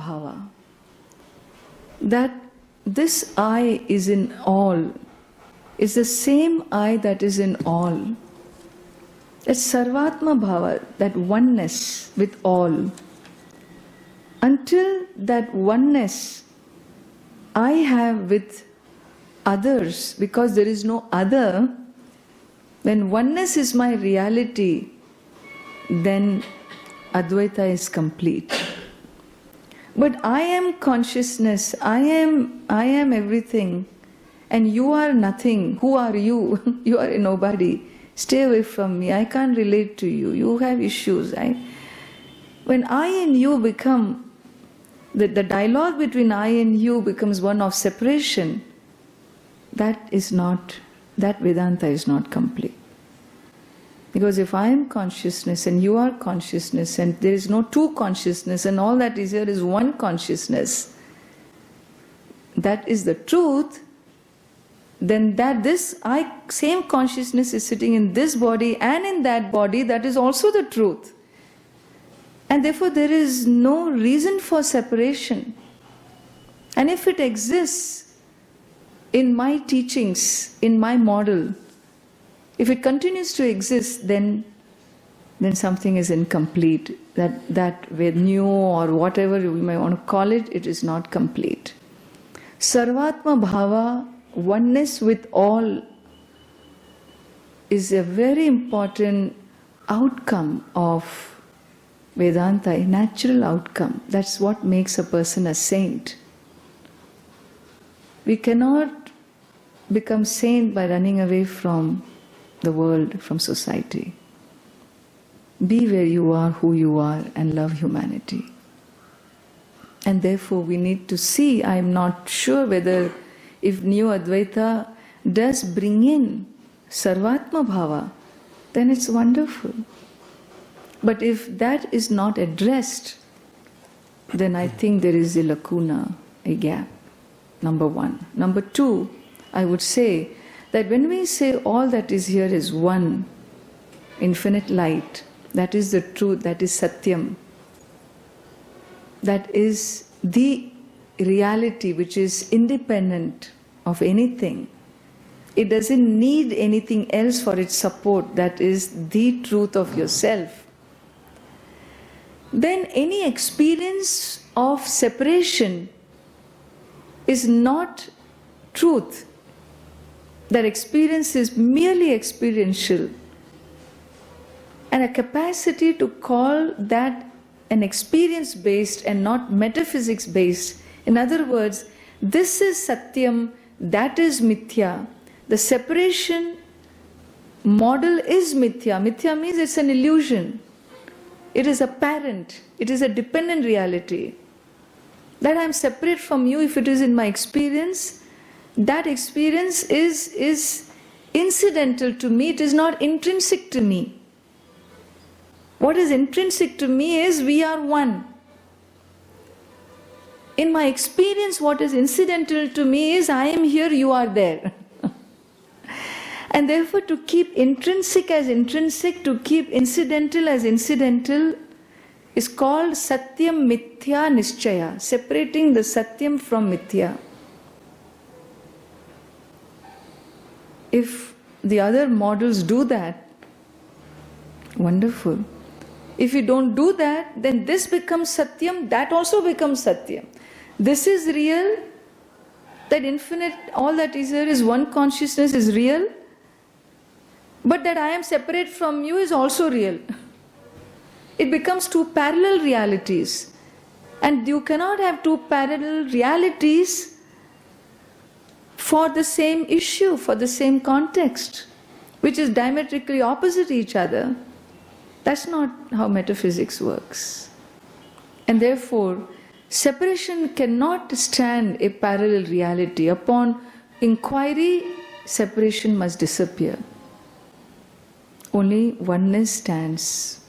Sarvatmabhava, that this I is in all, is the same I that is in all. That Sarvatmabhava, that oneness with all. Until that oneness I have with others, because there is no other, when oneness is my reality, then Advaita is complete. But I am consciousness, I am everything, and you are nothing. Who are you? You are a nobody. Stay away from me. I can't relate to you. You have issues. When I and you become, the dialogue between I and you becomes one of separation, that Vedanta is not complete. Because if I am consciousness and you are consciousness and there is no two consciousness and all that is here is one consciousness, that is the truth, then this same consciousness is sitting in this body and in that body, that is also the truth. And therefore there is no reason for separation. And if it exists in my teachings, in my model, if it continues to exist, then something is incomplete. That Vednyu or whatever you may want to call it, it is not complete. Sarvatmabhava, oneness with all, is a very important outcome of Vedanta, a natural outcome. That's what makes a person a saint. We cannot become saint by running away from the world, from society. Be where you are, who you are, and love humanity. And therefore we need to see, I am not sure whether if New Advaita does bring in Sarvatmabhava, then it's wonderful. But if that is not addressed, then I think there is a lacuna, a gap, number one. Number two, I would say that when we say all that is here is one, infinite light, that is the truth, that is Satyam, that is the reality which is independent of anything. It doesn't need anything else for its support, that is the truth of yourself. Then any experience of separation is not truth. That experience is merely experiential. And a capacity to call that an experience-based and not metaphysics-based. In other words, this is Satyam, that is Mithya. The separation model is Mithya. Mithya means it's an illusion. It is apparent. It is a dependent reality. That I am separate from you, if it is in my experience, that experience is incidental to me, it is not intrinsic to me. What is intrinsic to me is we are one. In my experience, what is incidental to me is I am here, you are there. And therefore to keep intrinsic as intrinsic, to keep incidental as incidental, is called Satyam Mithya Nischaya, separating the Satyam from Mithya. If the other models do that, wonderful. If you don't do that, then this becomes Satyam, that also becomes Satyam. This is real, that infinite, all that is here is one consciousness is real, but that I am separate from you is also real. It becomes two parallel realities. And you cannot have two parallel realities for the same issue, for the same context, which is diametrically opposite each other. That's not how metaphysics works. And therefore, separation cannot stand a parallel reality. Upon inquiry, separation must disappear. Only oneness stands.